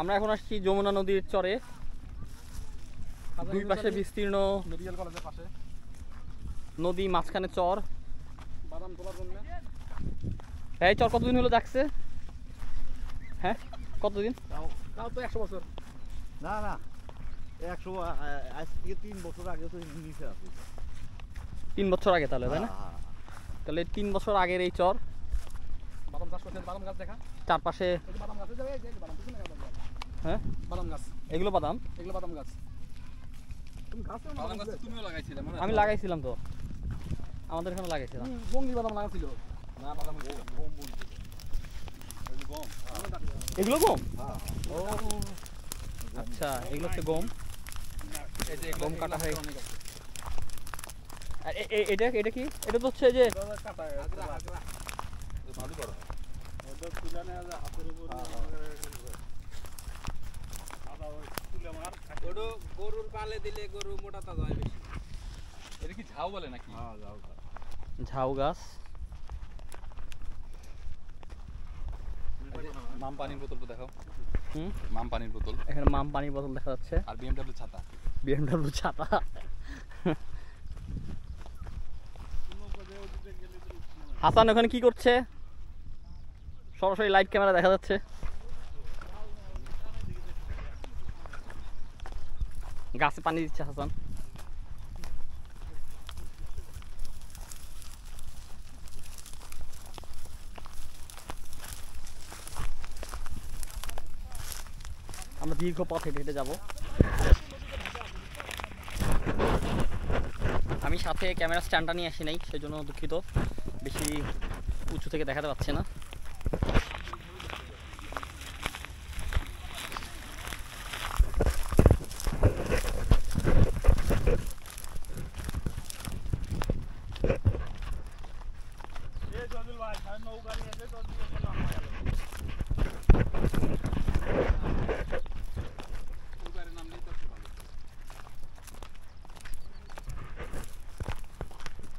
আমরা এখন আসছি যমুনা নদীর চরে, দুই পাশে বিস্তীর্ণ মেডিকেল কলেজের পাশে নদী, মাঝখানে চর। বাদাম তোলার জন্য। এই চর কতদিন হলো যাচ্ছে? হ্যাঁ, কতদিন? তাও তো 100 বছর। না না, 100 আজ থেকে 3 বছর আগে তো নিচে আছে। 3 বছর আগে তাহলে, তাই না? তাহলে 3 বছর আগের এই চর। বাদাম চাষ করতে, বাদাম গাছ দেখা চারপাশে বাদাম গাছ, এই যে বাদাম পিছনে গাছ। হ্যাঁ, বাদাম গাছ, এগুলো বাদাম। এগুলো বাদাম গাছ। তুমি গাছে বাদাম গাছ তুমিও লাগাইছিলে মনে? আমি লাগাইছিলাম তো, আমাদের এখানে লাগাইছিলাম। বঙ্গি বাদাম লাগাইছিল না? বাদাম গম বলছিল। গম, এগুলো গম? হ্যাঁ। ও আচ্ছা, এগুলো হচ্ছে গম। এই যে গম কাটা হয়ে অনেক আছে। আর এটা এটা কি? এটা তো হচ্ছে যে কাটা আগলা ভালো করো। ওটা তুলে না হাতের উপর আদা ওই তুলে মার। ওটা গরুর পালে দিলে গরু মোটা তাজা হয় বেশি। এটা কি ঝাউ বলে নাকি? হ্যাঁ, ঝাউ। ঝাউ গাছ। মাম পানির বোতল তো দেখাও। হুম, মাম পানির বোতল। এখানে মাম পানির বোতল দেখা যাচ্ছে, আর বিএমডব্লিউ ছাতা। বিএমডব্লিউ ছাতা। হাসান ওখানে কি করছে? সরাসরি লাইভ ক্যামেরা দেখা যাচ্ছে। গাছে পানি দিচ্ছে হাসান। আমরা দীর্ঘ পথ হেঁটে হেঁটে যাবো। আমি সাথে ক্যামেরা স্ট্যান্ডটা নিয়ে আসি নাই, সেই জন্য দুঃখিত, বেশি উঁচু থেকে দেখাতে পারছি না।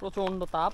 প্রচন্ড তাপ।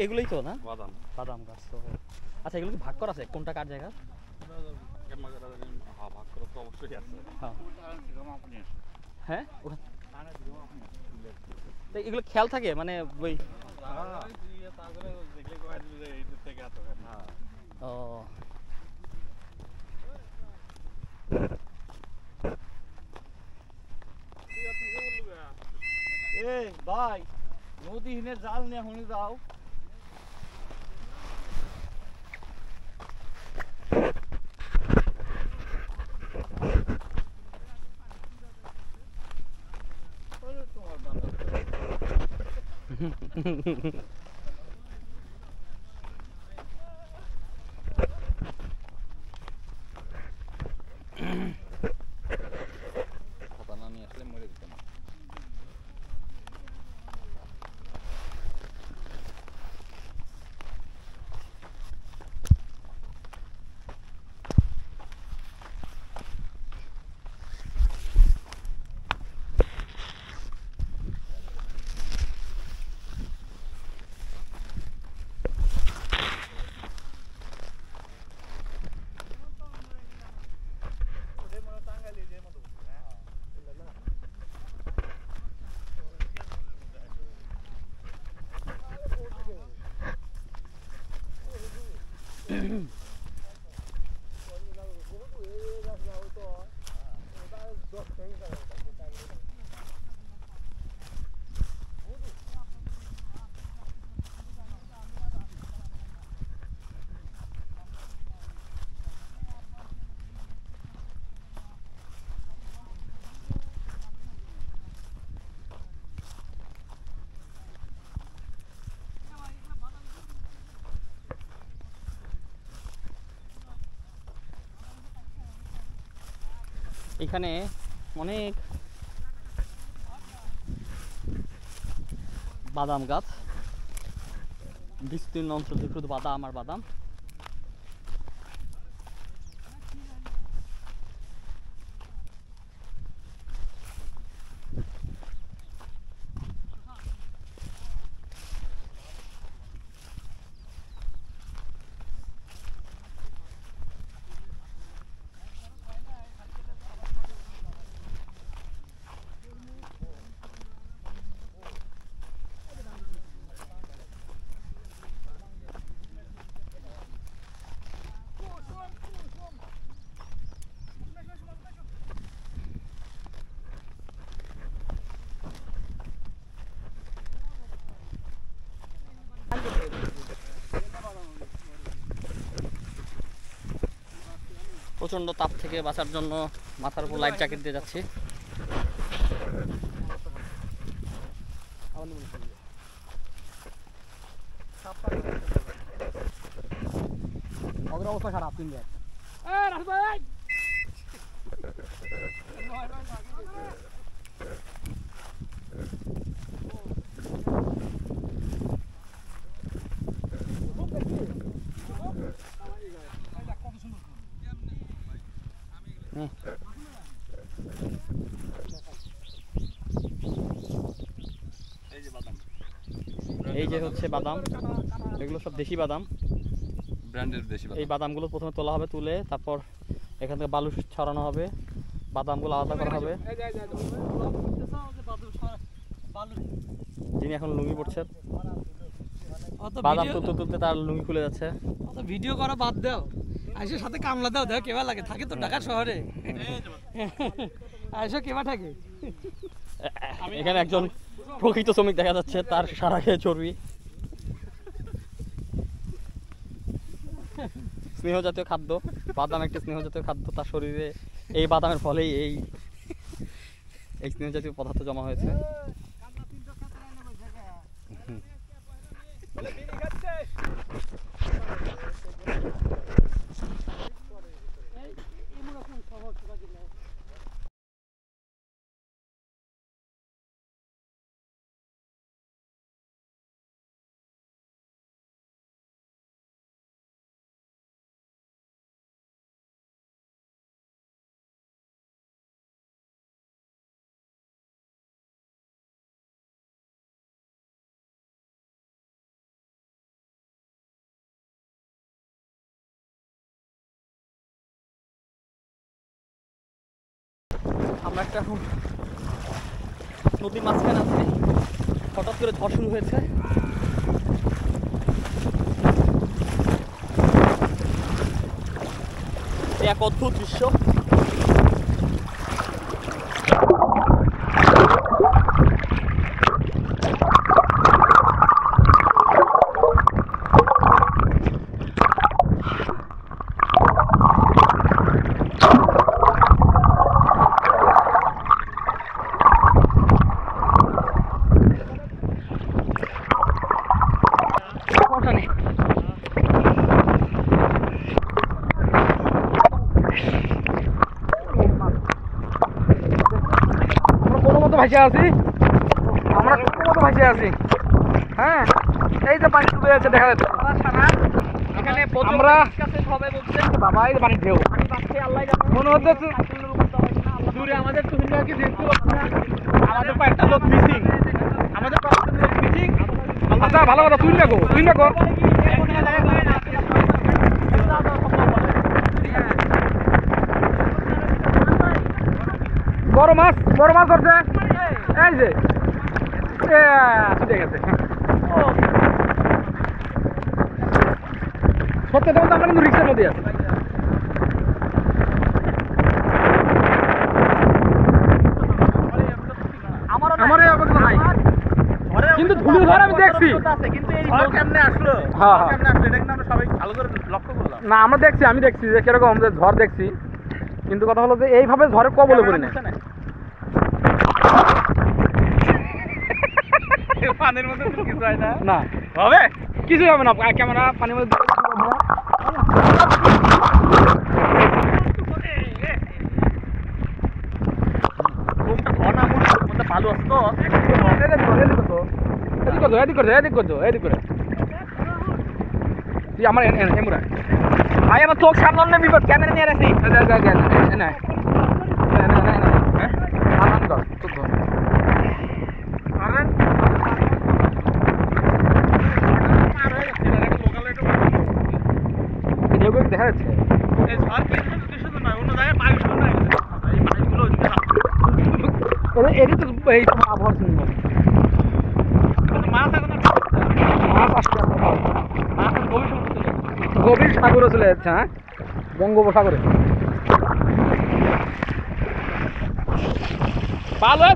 এগুলোই তো না বাদাম। বাদাম গাছ তো। আচ্ছা, এগুলো কি ভাগ করা আছে কোনটা কার জায়গা? ভাগ করা তো অবশ্যই আছে। হ্যাঁ, তো এগুলো খেয়াল থাকে মানে ওই ও এই ভাই, নদী হিনে জাল নিয়ে হুনি যাও। ছাতা না নিয়ে আসলে মরে যেতাম। এখানে অনেক বাদাম গাছ, বিস্তীর্ণ অঞ্চল শুধু বাদাম আর বাদাম। প্রচণ্ড তাপ থেকে বাঁচার জন্য মাথার উপর লাইফ জ্যাকেট দিয়ে যাচ্ছি। অবস্থা খারাপ তিন দেখ এই যে হচ্ছে বাদাম, এগুলো সব দেশি বাদাম, ব্র্যান্ডের দেশি এই বাদামগুলো প্রথমে তোলা হবে, তুলে তারপর এখান থেকে বালু ছড়ানো হবে, বাদামগুলো আলাদা করা হবে। যিনি এখন লুঙ্গি পড়ছেন, বাদাম তুলতে তুলতে তার লুঙ্গি খুলে যাচ্ছে। ভিডিও করা বাদ দাও, আইসো সাথে কামলা দাও, দেখো কেমন লাগে, থাকে তো ঢাকা শহরে, আইসো কেমন থাকে। এখানে একজন প্রকৃত শ্রমিক দেখা যাচ্ছে, তার সারা খেয়ে চর্বি। স্নেহ জাতীয় খাদ্য, বাদাম একটি স্নেহ জাতীয় খাদ্য, তার শরীরে এই বাদামের ফলেই এই স্নেহ জাতীয় পদার্থ জমা হয়েছে। আমরা একটা এখন নদীর মাঝখানে আছি, হঠাৎ করে ঝড় শুরু হয়েছে। এক অদ্ভুত দৃশ্য। ভাসে আছি, আমরা কত ভাসে আছি। হ্যাঁ, এই যে পানি ডুবে যাচ্ছে, দেখা যাচ্ছে। এখানে আমরা হবে বলছে বাবা, এই পানি ঢেউ মনে হচ্ছে দূরে আমাদের তুহিনরা কি দেখতে আমাদের কয়েকটা লোক মিসিং, আমাদের কয়েকটা লোক মিসিং। আচ্ছা, ভালো কথা, তুই দেখো, তুই দেখো। বড় মাছ, বড় মাছ ধরছে, এই যে ছুটে গেছে। সত্যি তো আমরা কিন্তু রিক্সার মধ্যে আছি। আমার এই অবস্থা নাই, কিন্তু ধুলি ঝড় আমি দেখছি। হ্যাঁ, না আমরা দেখছি, আমি দেখছি যে কিরকম ঝড় দেখছি, কিন্তু কথা হলো যে এইভাবে ঝড়ের কবলে পড়ি না। পানির মধ্যে কিছু হয় না, না হবে, কিছুই হবে না। ক্যামেরা পানির মধ্যে ভালো আসতো। এদিক করছো তুই আমার এমরা ভাই, আমার চোখ সামনে বিপদ, ক্যামেরা নিয়ে আসি। দেখা যাচ্ছে এটি তো এই আবহাওয়া গভীর সাগরে চলে যাচ্ছে। হ্যাঁ, বঙ্গোপসাগরে ভালো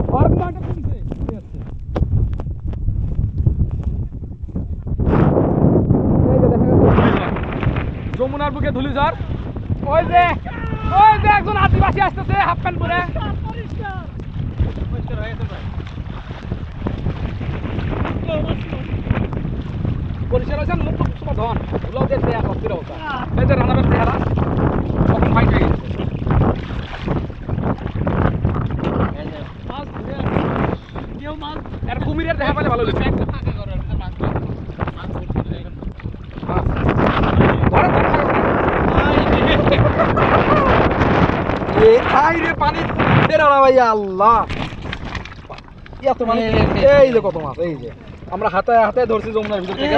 যমুনার বুকে ধুলিঝড়। ওই যে একজন আদিবাসী আসতেছে হাফ প্যান্ট পরে পরিষ্কার হয়েছে মুখ তোমার ধন ওগুলো দেখছে এক অস্থির অবস্থা এই যে রানাবের চেহারা তখন ফাইট হয়ে গেছে একটা কুমিরের দেখা পেলে ভালো লাগবে পানি ভাইয়া আল্লাহ এত মানে এই যে কত মাছ এই যে আমরা হাতায় হাতায় ধরছি যমুনার ভিতর থেকে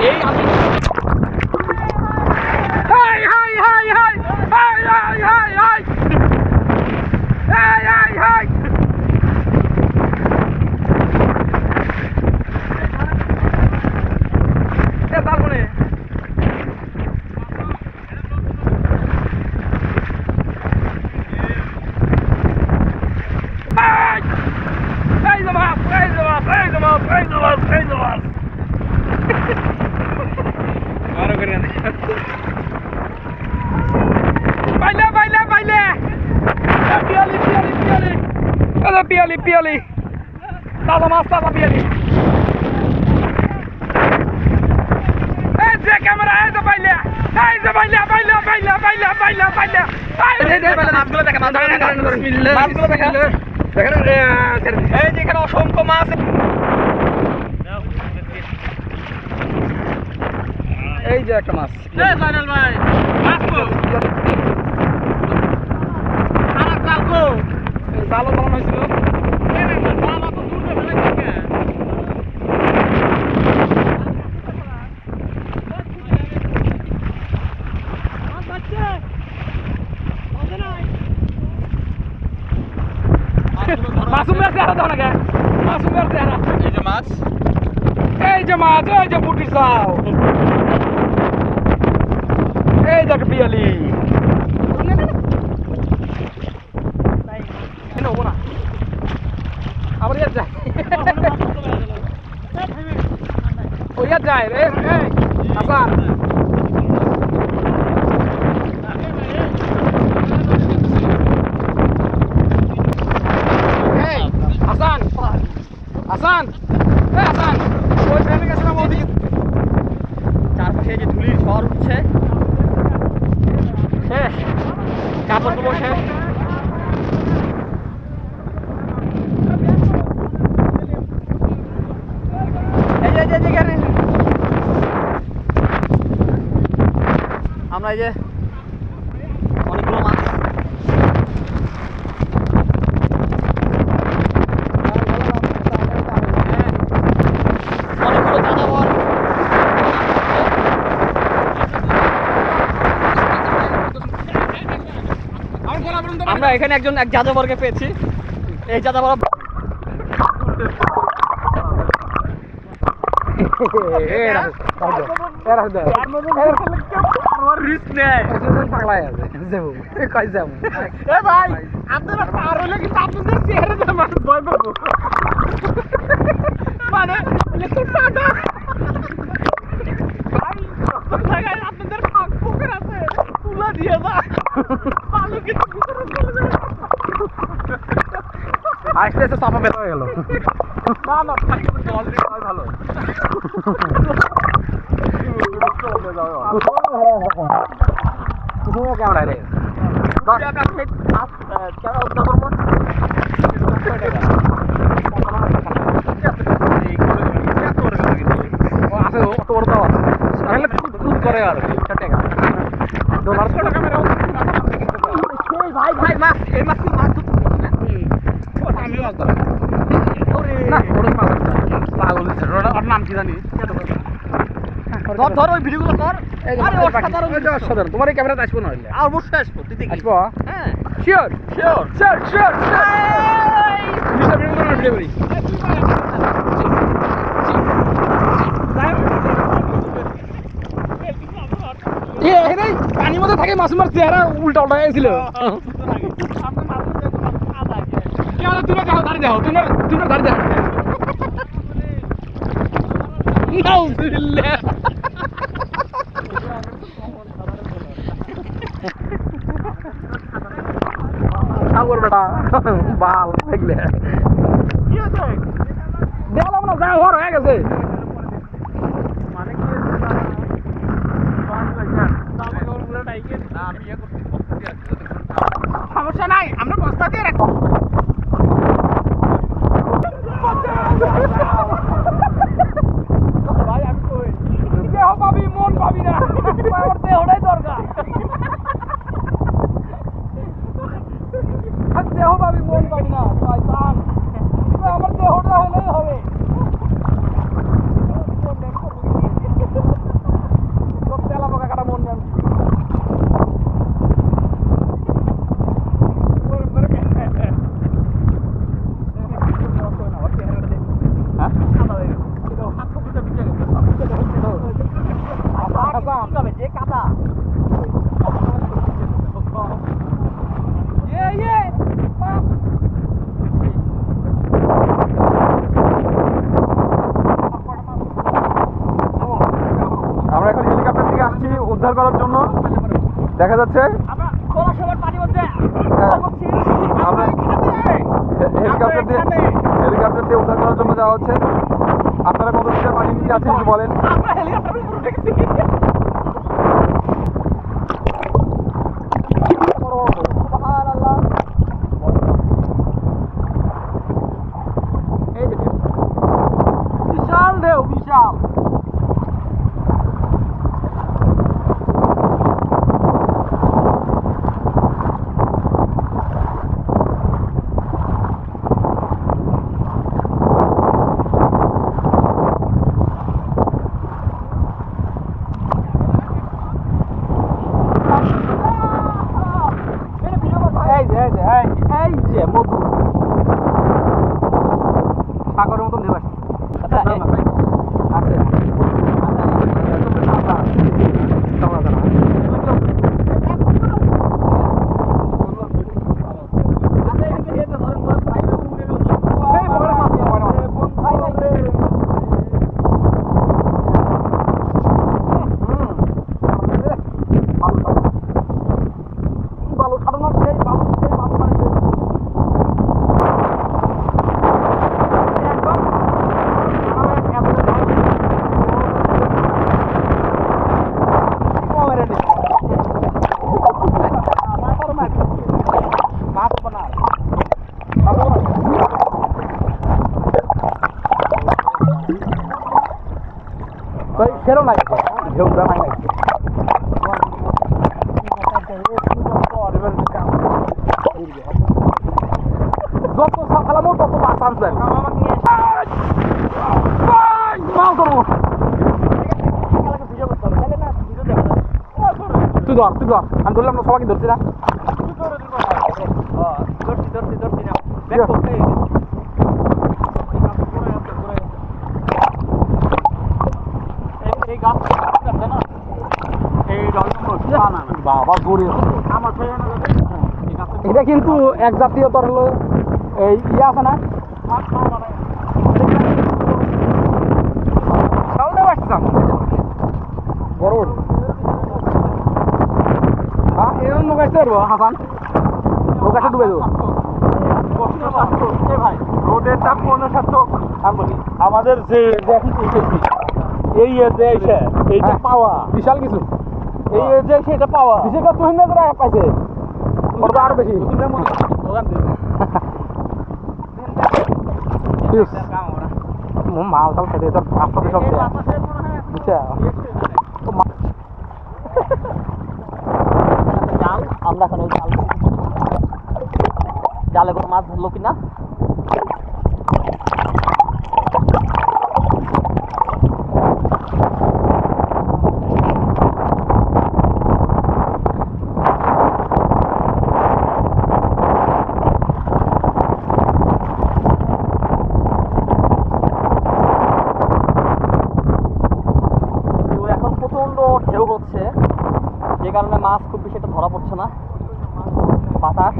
এই আমি হাই হাই হাই হাই হাই হাই হাই হাই হাই হাই হাই এ তারপরে piali taza mas taza piali eze kamera eze baila মাছগুলো দেখেন মাছগুলো দেখেন এই যে এখানে অসংখ্য মাছ এই যে একটা মাছ ফাইনাল ভাই মাছ কো আর জাল কো জালও বানানো হয়েছিল মাসুমের চেহারা দাও না কে মাসুমের চেহারা এই যে মাছ এই যে পুটি চাও এই যে একটা পিয়ালি হবো না আবার ইয়ার যায় ও ইয়ার যায় রে আসান Hasan, Hasan, Hasan, ওই ট্রেনে গেছিলাম ওদিকে চারপাশে যে ধুলির ঝড় উঠছে শেষ কাপড় গুলো শেষ আমরা এই যে অনেকগুলো মাছ আমরা এখানে এক যাযাবরকে পেয়েছি এই যাযাবর আস্তে আস্তে চাপা বের হয়ে গেল না ভালো ক্যামেরা রে করে আর ভাই ভাই মাছ এই মাছ মাছ আমি মাছ ধরা না ওর মাছ পাগল ওর নাম কি জানি ধর ধর ওই ভিডিওগুলো কর আরে অসাধারণ তোমার এই ক্যামেরাতে আসবো না হইলে আর অবশ্যই আসবো তুই দেখি আসবো হ্যাঁ sure sure sure sure mister video করার ভিডিও করি এই পানির মধ্যে থাকে মাছ মাছ চেহারা উল্টা উল্টা গেছিল তুমি দাঁড়িয়ে যাও তুমি দাঁড়িয়ে যাও বাল দেখলে দেখলাম না যা হওয়ার হয়ে গেছে সমস্যা নাই আমরা বস্তা দিয়ে রাখবো দেহ পাবি মন পাবি না আমার দেহটাই দরকার দেহ পাবি মন পাবি না শয়তান আমার দেহটা হলেই হবে তেলা পোকা কাটা মন পাবি আমরা এখন হেলিকপ্টার থেকে আসছি উদ্ধার করার জন্য দেখা যাচ্ছে আমরা হেলিকপ্টার দিয়ে উদ্ধার করার জন্য যাওয়া হচ্ছে আপনারা কত মিটার পানি নিচে আছেন একটু বলেন বিশাল ঢেউ বিশাল এই যে মধু সাগরের মতন ঢেউ আসছে বালু ছাড়ানোর সেই বালু মানে সেরও লাগছে ঢেউ জানাই লাগছে যত সাফালামো তত মাছ আনছেন তুই ধর আমি ধরলাম না সবাইকে ধরছি না বাবা গড়ে এটা কিন্তু এক জাতীয় তোর হলো এই ইয়ে আছে না বড় হ্যাঁ এরকম নৌকাইতে পারবো হাসান নৌকাটা ডুবে দেবো রোডের দাম ৫০ আমাদের যে এই এইটা পাওয়া বিশাল কিছু এই যে সেটা পাওয়া বিশেষ করে তুহিন পাইছে ওটা আরো বেশি মাল টাল খেতে তোর রাস্তাতে সব বুঝছে জাল আমরা এখন ওই জাল জালে কোনো মাছ ধরলো কিনা ঢেউ হচ্ছে যে কারণে মাছ খুব বেশি একটা ধরা পড়ছে না বাতাস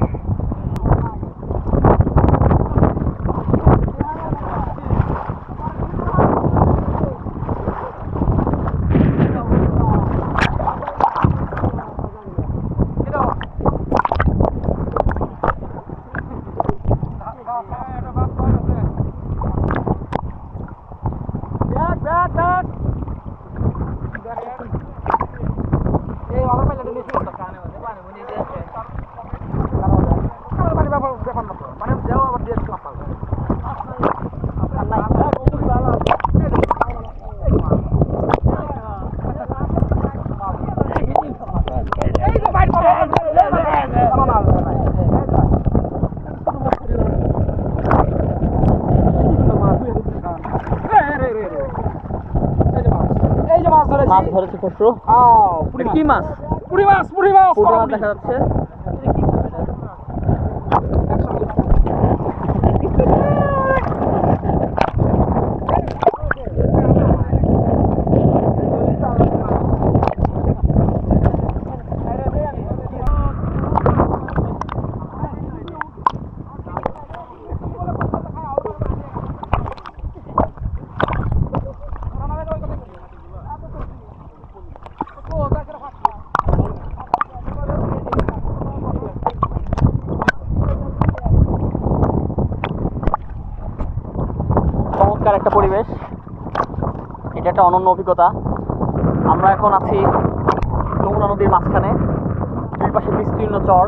ধরেছে খসরু। এটা কি মাছ? পুরি মাছ পুঁটি মাছ দেখা যাচ্ছে। চমৎকার একটা পরিবেশ, এটা একটা অনন্য অভিজ্ঞতা। আমরা এখন আছি যমুনা নদীর মাঝখানে, দুই পাশে বিস্তীর্ণ চর,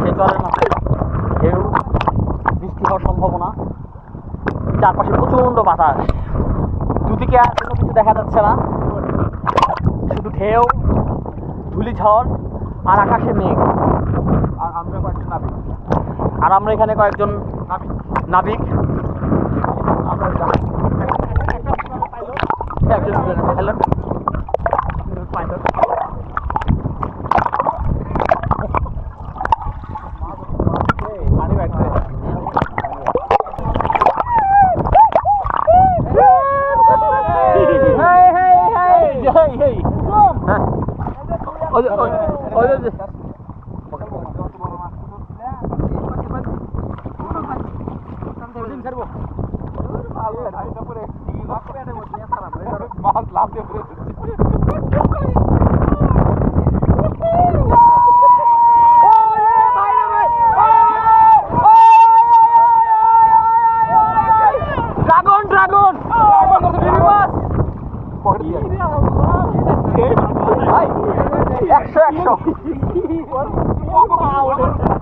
সেই চরের মাঝে ঢেউ, বৃষ্টি হওয়ার সম্ভাবনা, চারপাশে প্রচণ্ড বাতাস, দুদিকে আর কোনো কিছু দেখা যাচ্ছে না, শুধু ঢেউ, ধূলিঝড় আর আকাশে মেঘ। আর আমরা এখানে কয়েকজন নাবিক। Hello, dragon 100